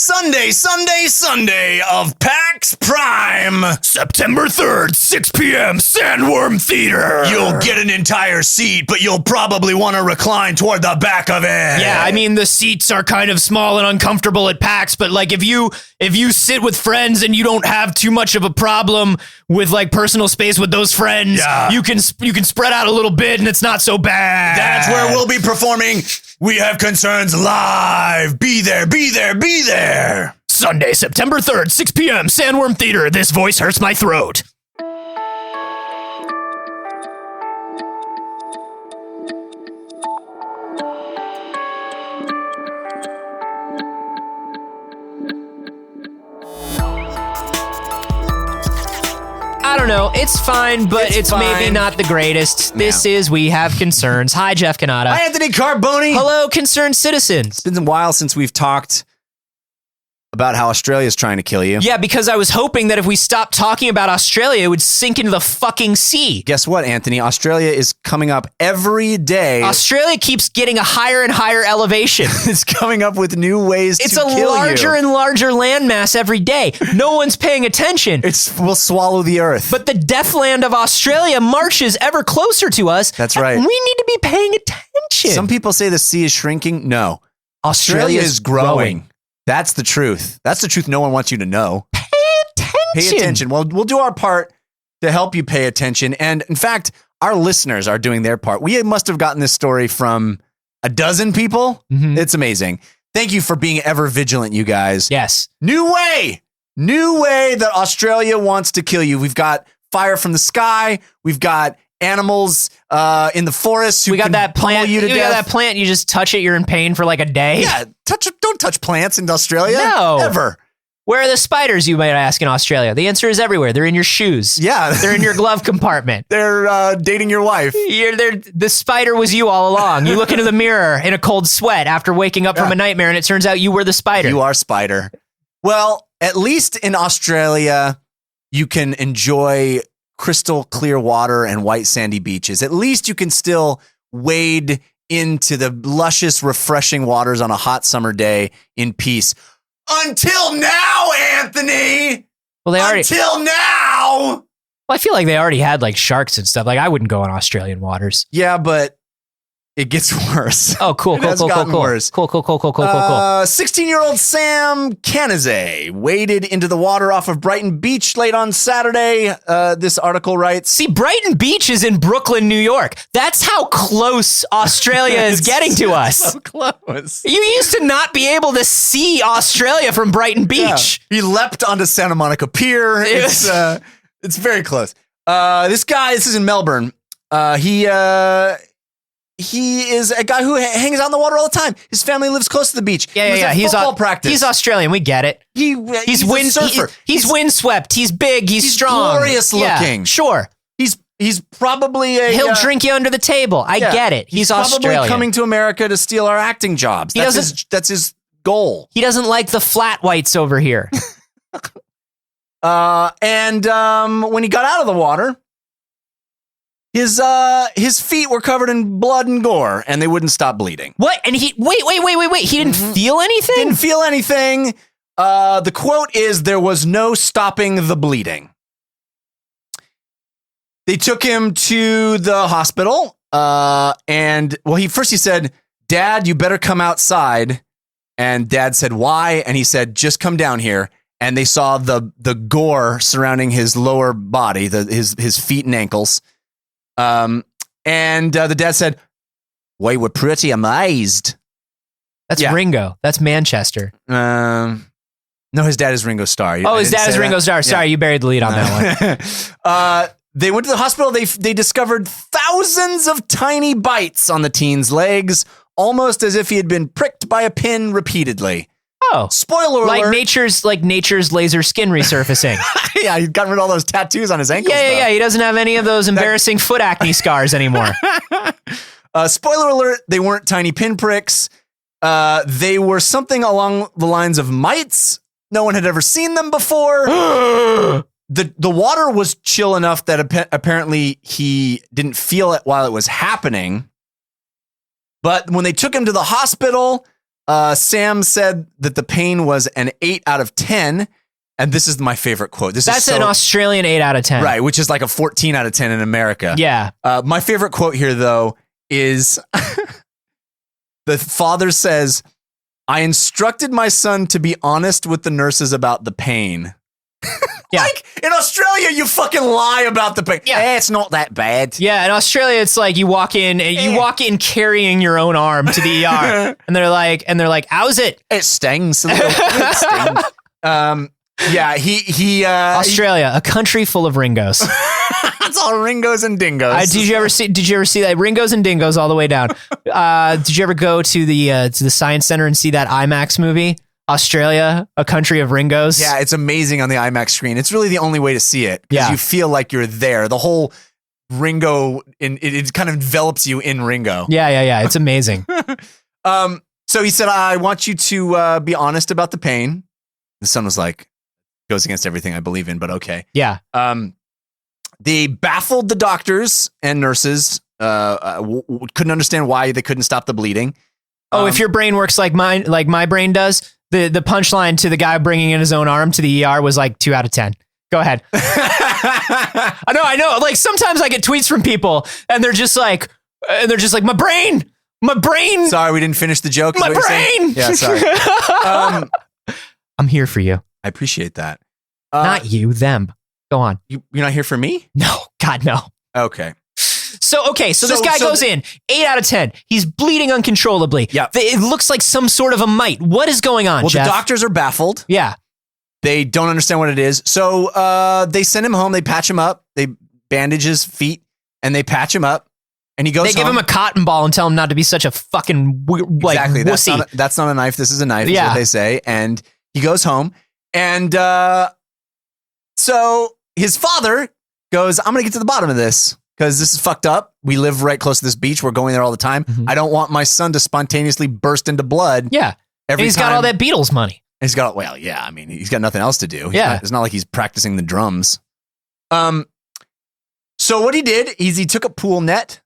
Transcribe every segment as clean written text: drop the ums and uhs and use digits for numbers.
Sunday of PAX Prime. September 3rd, 6 p.m., Sandworm Theater. You'll get an entire seat, but you'll probably want to recline toward the back of it. Yeah, I mean, the seats are kind of small and uncomfortable at PAX, but like if you sit with friends and you don't have too much of a problem with like personal space with those friends, you can spread out a little bit and it's not so bad. That's where we'll be performing We Have Concerns live. Be there. Sunday, September 3rd, 6 p.m., Sandworm Theater. This voice hurts my throat. I don't know. It's fine, but it's maybe not the greatest. Yeah. This is We Have Concerns. Hi, Jeff Cannata. Hi, Anthony Carboni. Hello, concerned citizens. It's been a while since we've talked about how Australia's trying to kill you. Yeah, because I was hoping that if we stopped talking about Australia, it would sink into the fucking sea. Guess what, Anthony? Australia is coming up every day. Australia keeps getting a higher and higher elevation. It's coming up with new ways to kill you. It's a larger and larger landmass every day. No one's paying attention. We'll swallow the earth. But the deathland of Australia marches ever closer to us. That's right. We need to be paying attention. Some people say the sea is shrinking. No. Australia is growing. That's the truth. That's the truth no one wants you to know. Pay attention. Well, we'll do our part to help you pay attention. And in fact, our listeners are doing their part. We must have gotten this story from a dozen people. Mm-hmm. It's amazing. Thank you for being ever vigilant, you guys. Yes. New way that Australia wants to kill you. We've got fire from the sky. We've got animals in the forest who can pummel you to death. We got that plant, you just touch it, you're in pain for like a day. Yeah, don't touch plants in Australia. No. Ever. Where are the spiders, you might ask, in Australia? The answer is everywhere. They're in your shoes. Yeah. They're in your glove compartment. They're dating your wife. The spider was you all along. You look into the mirror in a cold sweat after waking up from a nightmare, and it turns out you were the spider. You are spider. Well, at least in Australia, you can enjoy crystal clear water and white sandy beaches. At least you can still wade into the luscious, refreshing waters on a hot summer day in peace. Until now, Anthony! Until now! Well, I feel like they already had like sharks and stuff. Like I wouldn't go in Australian waters. Yeah, but it gets worse. Oh, cool. 16-year-old Sam Kanizay waded into the water off of Brighton Beach late on Saturday. This article writes. See, Brighton Beach is in Brooklyn, New York. That's how close Australia is getting to us. So close. You used to not be able to see Australia from Brighton Beach. Yeah. He leapt onto Santa Monica Pier. It's very close. This is in Melbourne. He is a guy who hangs out in the water all the time. His family lives close to the beach. Yeah. He's football practice. He's Australian. We get it. He's a surfer. He's windswept. He's big. He's strong. Glorious looking. Yeah, sure. He's probably he'll drink you under the table. I get it. He's Australian. Probably coming to America to steal our acting jobs. That's his goal. He doesn't like the flat whites over here. And when he got out of the water, his feet were covered in blood and gore, and they wouldn't stop bleeding. What? And he wait. He didn't feel anything? Didn't feel anything. The quote is, "There was no stopping the bleeding." They took him to the hospital, and he said, "Dad, you better come outside." And Dad said, "Why?" And he said, "Just come down here." And they saw the gore surrounding his lower body, his feet and ankles. And the dad said, "We were pretty amazed." That's Ringo. That's Manchester. No, his dad is Ringo Starr. His dad is Ringo Starr. Sorry, you buried the lead on that one. They went to the hospital. They discovered thousands of tiny bites on the teen's legs, almost as if he had been pricked by a pin repeatedly. Oh, spoiler alert! Like nature's laser skin resurfacing. Yeah, he got rid of all those tattoos on his ankles. Yeah. He doesn't have any of those embarrassing foot acne scars anymore. Spoiler alert: they weren't tiny pinpricks. They were something along the lines of mites. No one had ever seen them before. The water was chill enough that apparently he didn't feel it while it was happening. But when they took him to the hospital, Sam said that the pain was an 8 out of 10. And this is my favorite quote. That's an Australian 8 out of 10. Right, which is like a 14 out of 10 in America. Yeah. My favorite quote here, though, is the father says, I instructed my son to be honest with the nurses about the pain. Yeah. Like, in Australia, you fucking lie about the pain. Yeah. It's not that bad. Yeah, in Australia, it's like you walk in carrying your own arm to the ER. and they're like, how's it? It stings a little. It stings. Yeah, he Australia, a country full of Ringos. It's all Ringos and Dingoes. Did you ever see that Ringos and Dingoes all the way down? Did you ever go to the Science Center and see that IMAX movie? Australia, a country of Ringos. Yeah, it's amazing on the IMAX screen. It's really the only way to see it because you feel like you're there. The whole Ringo, it kind of envelops you in Ringo. Yeah. It's amazing. So he said, I want you to be honest about the pain. The son was like, goes against everything I believe in, but okay. Yeah. They baffled the doctors and nurses, couldn't understand why they couldn't stop the bleeding. If your brain works like my brain does, the punchline to the guy bringing in his own arm to the ER was like 2 out of 10. Go ahead. I know. Like sometimes I get tweets from people and they're just like, my brain. Sorry, we didn't finish the joke. My brain. Yeah, sorry. I'm here for you. I appreciate that. Not you, them. Go on. You're not here for me? No, God, no. Okay. So this guy goes in, 8 out of 10. He's bleeding uncontrollably. Yeah. It looks like some sort of a mite. What is going on, Well, Jeff? the doctors are baffled. Yeah. They don't understand what it is. So they send him home. They patch him up. They bandage his feet and they patch him up. And he goes They give home. him a cotton ball and tell him not to be such a fucking Exactly. wussy. That's not a knife. This is a knife, is what they say. And he goes home. And so his father goes, I'm going to get to the bottom of this because this is fucked up. We live right close to this beach. We're going there all the time. Mm-hmm. I don't want my son to spontaneously burst into blood. Yeah. And he's got all that Beatles money. He's got, I mean, he's got nothing else to do. Yeah. It's not like he's practicing the drums. So what he did is he took a pool net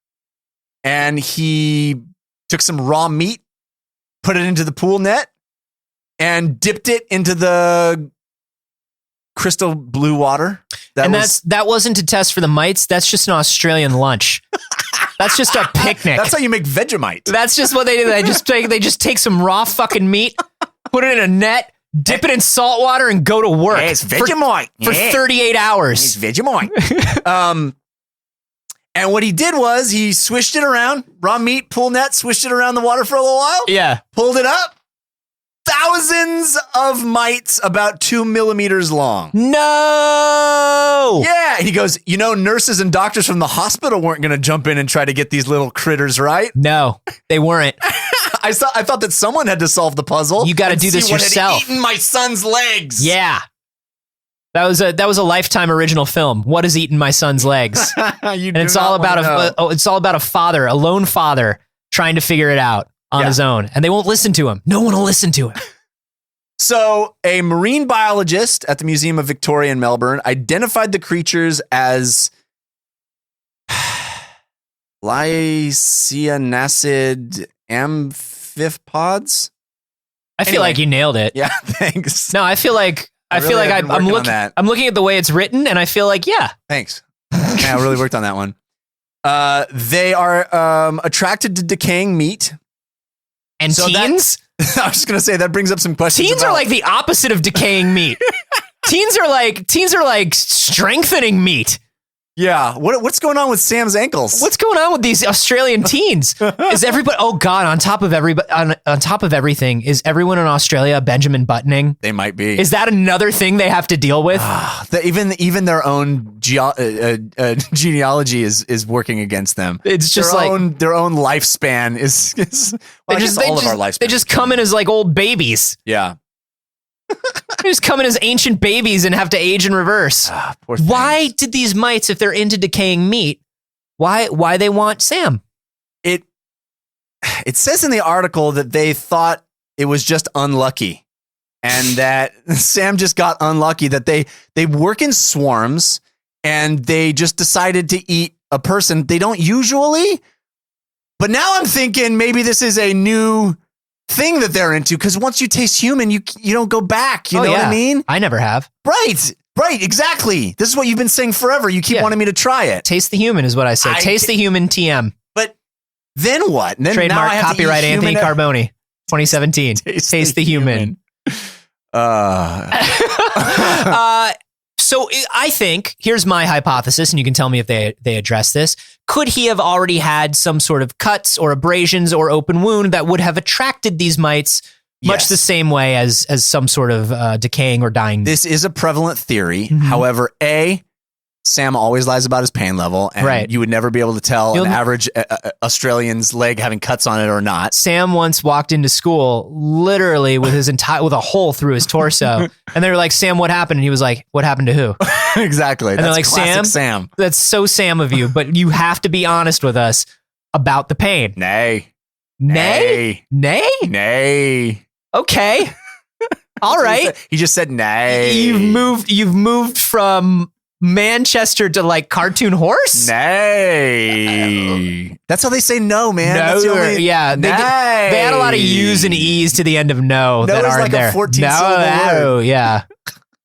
and he took some raw meat, put it into the pool net, and dipped it into the crystal blue water. That wasn't to test for the mites. That's just an Australian lunch. That's just a picnic. That's how you make Vegemite. That's just what they do. They just take some raw fucking meat, put it in a net, dip it in salt water, and go to work. Yeah, it's Vegemite for 38 hours. It's Vegemite. And what he did was he swished it around, raw meat, pool net, swished it around the water for a little while. Yeah. Pulled it up. Thousands of mites about 2 millimeters long. No. Yeah. And he goes, nurses and doctors from the hospital weren't going to jump in and try to get these little critters, right? No, they weren't. I thought that someone had to solve the puzzle. You got to do this yourself. What had eaten my son's legs? Yeah. That was a Lifetime original film. What has eaten my son's legs? And it's all about a lone father trying to figure it out on his own, and they won't listen to him. No one will listen to him. So, a marine biologist at the Museum of Victoria in Melbourne identified the creatures as lycianacid amphipods. I feel like you nailed it. Yeah, thanks. No, I feel like I'm looking at the way it's written, and I feel like thanks. Yeah, I really worked on that one. They are attracted to decaying meat. And teens? I was just gonna say that brings up some questions. Teens are like the opposite of decaying meat. Teens are like strengthening meat. Yeah. What's going on with Sam's ankles? What's going on with these Australian teens? Is everybody? Oh God! On top of everything, is everyone in Australia Benjamin Buttoning? They might be. Is that another thing they have to deal with? Even their own genealogy is working against them. It's just their own lifespan is all of our lifespan. They just come in as like old babies. Yeah. They just come in as ancient babies and have to age in reverse. Poor things. Why did these mites, if they're into decaying meat, why they want Sam? It says in the article that they thought it was just unlucky, and that Sam just got unlucky, that they work in swarms and they just decided to eat a person. They don't usually, but now I'm thinking maybe this is a new thing that they're into, because once you taste human, you don't go back. You know what I mean? I never have. Right, exactly. This is what you've been saying forever. You keep wanting me to try it. Taste the human is what I say. Taste the human TM. But then what? And then trademark, now I have copyright, Anthony Carboni, 2017. Taste the human. So I think, here's my hypothesis, and you can tell me if they address this. Could he have already had some sort of cuts or abrasions or open wound that would have attracted these mites much the same way as some sort of decaying or dying? This is a prevalent theory. However, Sam always lies about his pain level, and you would never be able to tell an average Australian's leg having cuts on it or not. Sam once walked into school literally with with a hole through his torso, and they were like, "Sam, what happened?" And he was like, "What happened to who?" Exactly. And they're like, "Sam, that's so Sam of you, but you have to be honest with us about the pain." Nay. Okay. All right. He just said nay. You've moved from Manchester to like cartoon horse? Nay. That's how they say no, man. They add a lot of U's and E's to the end of no that aren't like there. A 14 syllable word. Yeah.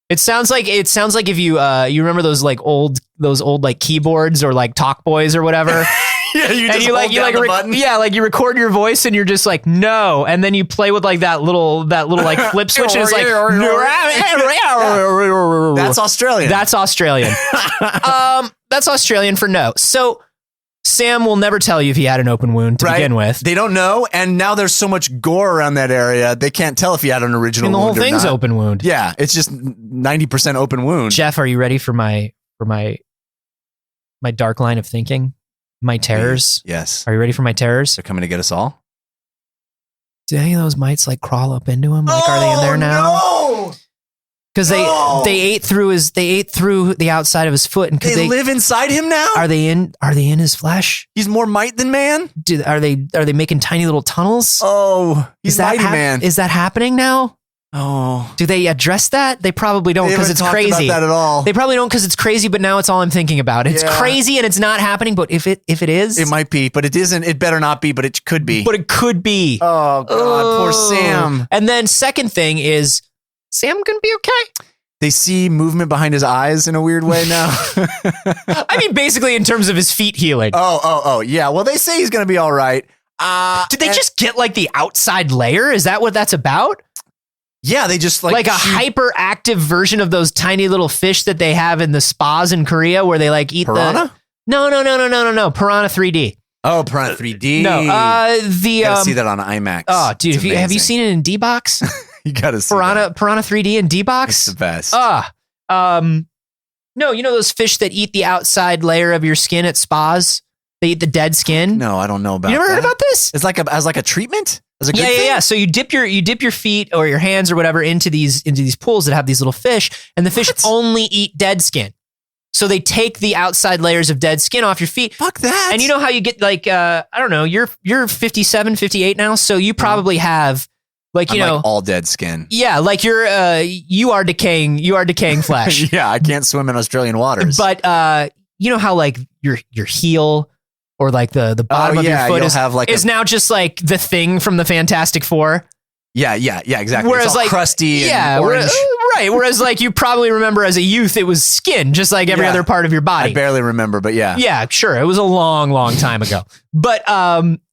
It sounds like if you you remember those old like keyboards or like talk boys or whatever. Yeah, you record your voice and you're just like no, and then you play with like that little like flip switch and it's like that's Australian. That's Australian. That's Australian for no. So Sam will never tell you if he had an open wound to begin with. They don't know, and now there's so much gore around that area, they can't tell if he had an original wound. The whole thing's open wound. Yeah, it's just 90% open wound. Jeff, are you ready for my dark line of thinking? My terrors? Yes. Are you ready for my terrors? They're coming to get us all? Do any of those mites like crawl up into him? Like, are they in there now? No! Because they ate through the outside of his foot, and they live inside him now. Are they in his flesh? He's more mite than man. Are they making tiny little tunnels? Oh, he's mighty man. Is that happening now? Oh, do they address that? They probably don't because it's crazy. About that at all. They probably don't because it's crazy. But now it's all I'm thinking about. It's crazy and it's not happening. But if it is, it might be. But it isn't. It better not be. But it could be. But it could be. Oh God, poor Sam. And then second thing is, Sam gonna be okay? They see movement behind his eyes in a weird way now. I mean, basically in terms of his feet healing. Oh, yeah. Well, they say he's gonna be all right. Did they just get like the outside layer? Is that what that's about? Yeah, they just like a hyperactive version of those tiny little fish that they have in the spas in Korea where they like eat piranha? No. Piranha 3D. Oh, Piranha 3D. No, you gotta see that on IMAX. Oh, dude, have you seen it in D-Box? You gotta see Piranha 3D in D-Box. It's the best. No, you know those fish that eat the outside layer of your skin at spas? They eat the dead skin. No, I don't know about. You never heard about this? It's like a treatment. As a good thing? Yeah. So you dip your feet or your hands or whatever into these pools that have these little fish, and the fish only eat dead skin. So they take the outside layers of dead skin off your feet. Fuck that. And you know how you get like I don't know, you're 57, 58 now, so you probably have like you know like all dead skin. Yeah, like you are decaying flesh. Yeah, I can't swim in Australian waters. But you know how like your heel or like the bottom of your foot is now just like the Thing from the Fantastic Four. Yeah, exactly. Whereas it's all like crusty and orange. Right. Whereas like you probably remember as a youth, it was skin, just like every other part of your body. I barely remember, but yeah. Yeah, sure. It was a long, long time ago. But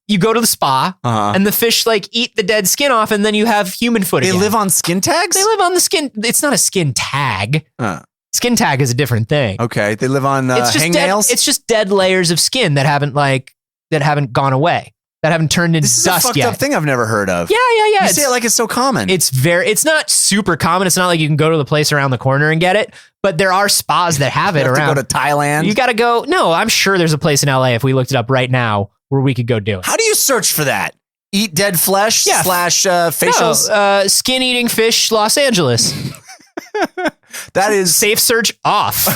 you go to the spa and the fish like eat the dead skin off, and then you have human foot again. They live on skin tags? They live on the skin. It's not a skin tag. Skin tag is a different thing. Okay, they live on hangnails? It's just dead layers of skin that haven't gone away. That haven't turned into dust yet. This is a fucked up thing I've never heard of. Yeah. You say it like it's so common. It's not super common. It's not like you can go to the place around the corner and get it, but there are spas that have it around. To go to Thailand? You got to go. No, I'm sure there's a place in LA if we looked it up right now where we could go do it. How do you search for that? Eat dead flesh / facials? No, skin eating fish, Los Angeles. That is safe search off.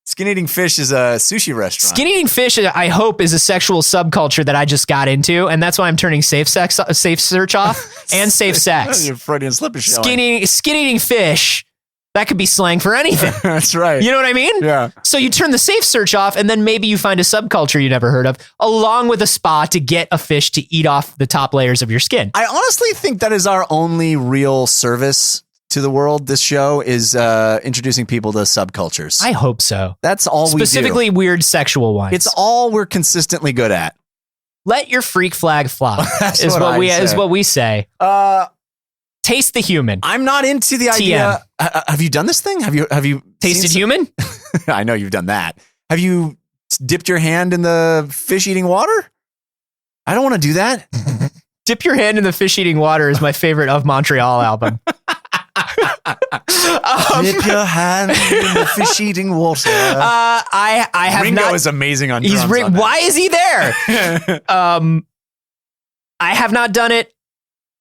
Skin eating fish is a sushi restaurant. Skin eating fish, I hope, is a sexual subculture that I just got into, and that's why I'm turning safe search off and safe sex. Your Freudian slip is showing. Skin eating fish That could be slang for anything. That's right. You know what I mean? Yeah. So you turn the safe search off, and then maybe you find a subculture you never heard of, along with a spa to get a fish to eat off the top layers of your skin. I honestly think that is our only real service to the world. This show is introducing people to subcultures. I hope so. That's all we do. Specifically weird sexual ones. It's all we're consistently good at. Let your freak flag fly. That's is what is what we say. Taste the human. I'm not into the idea. Have you done this thing? Have you Tasted human? I know you've done that. Have you dipped your hand in the fish eating water? I don't want to do that. Dip Your Hand in the Fish Eating Water is my favorite Of Montreal album. Dip your hand in the fish eating water. I have Ringo not. is amazing on drums. On Why is he there? I have not done it.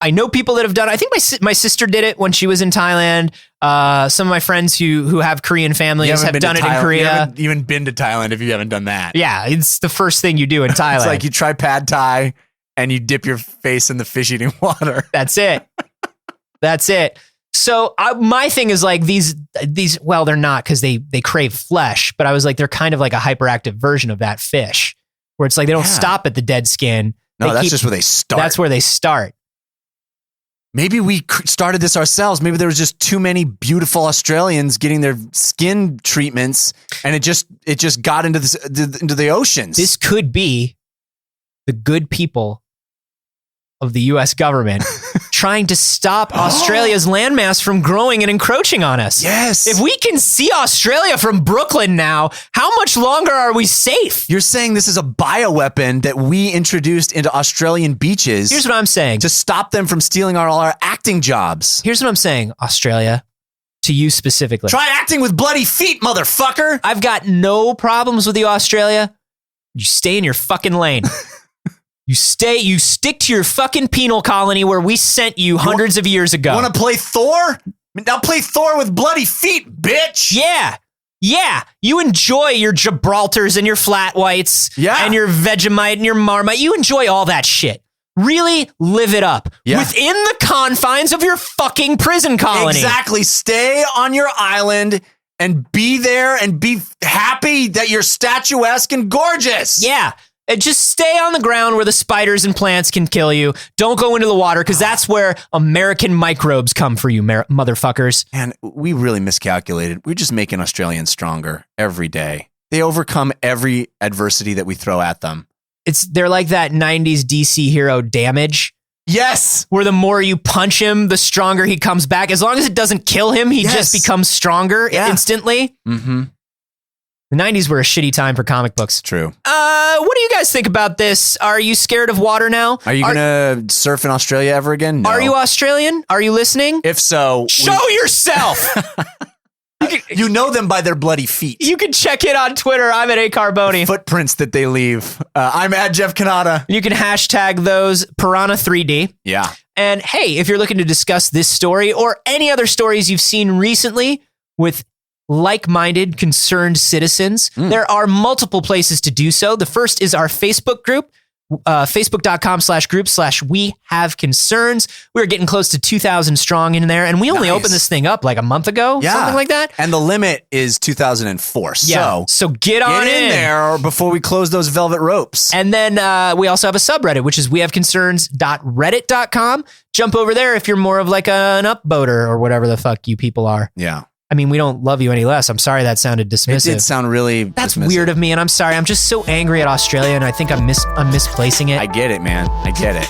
I know people that have done it. I think my sister did it when she was in Thailand. Some of my friends who have Korean families have done it in Korea. You haven't even been to Thailand if you haven't done that. Yeah, it's the first thing you do in Thailand. It's like you try pad thai and you dip your face in the fish eating water. That's it. That's it. So my thing is like these. Well, they're not because they crave flesh. But I was like, they're kind of like a hyperactive version of that fish, where it's like they don't stop at the dead skin. No, that's just where they start. That's where they start. Maybe we started this ourselves. Maybe there was just too many beautiful Australians getting their skin treatments, and it just got into the oceans. This could be the good people of the U.S. government trying to stop Australia's landmass from growing and encroaching on us. Yes. If we can see Australia from Brooklyn now, how much longer are we safe? You're saying this is a bioweapon that we introduced into Australian beaches. Here's what I'm saying. To stop them from stealing all our acting jobs. Here's what I'm saying, Australia, to you specifically. Try acting with bloody feet, motherfucker. I've got no problems with you, Australia. You stay in your fucking lane. You stick to your fucking penal colony where we sent you hundreds of years ago. Want to play Thor? Now play Thor with bloody feet, bitch. Yeah. Yeah. You enjoy your Gibraltars and your flat whites and your Vegemite and your Marmite. You enjoy all that shit. Really live it up within the confines of your fucking prison colony. Exactly. Stay on your island and be there and be happy that you're statuesque and gorgeous. Yeah. And just stay on the ground where the spiders and plants can kill you. Don't go into the water because that's where American microbes come for you, motherfuckers. And we really miscalculated. We're just making Australians stronger every day. They overcome every adversity that we throw at them. They're like that 90s DC hero Damage. Yes. Where the more you punch him, the stronger he comes back. As long as it doesn't kill him, he just becomes stronger instantly. Mm-hmm. The 90s were a shitty time for comic books. True. What do you guys think about this? Are you scared of water now? Are you going to surf in Australia ever again? No. Are you Australian? Are you listening? If so, show yourself. You know them by their bloody feet. You can check it on Twitter. I'm at A Carboni. The footprints that they leave. I'm at Jeff Kanata. You can hashtag those Piranha3D. Yeah. And hey, if you're looking to discuss this story or any other stories you've seen recently with like-minded, concerned citizens, there are multiple places to do so. The first is our Facebook group, facebook.com/group/we have concerns. We're getting close to 2,000 strong in there, and we only opened this thing up like a month ago, something like that. And the limit is 2004. So get on in there before we close those velvet ropes. And then we also have a subreddit, which is wehaveconcerns.reddit.com. Jump over there if you're more of like an upvoter or whatever the fuck you people are. Yeah. I mean, we don't love you any less. I'm sorry that sounded dismissive. It did sound really That's dismissive. weird of me, and I'm sorry. I'm just so angry at Australia, and I think I'm misplacing it. I get it, man. I get it.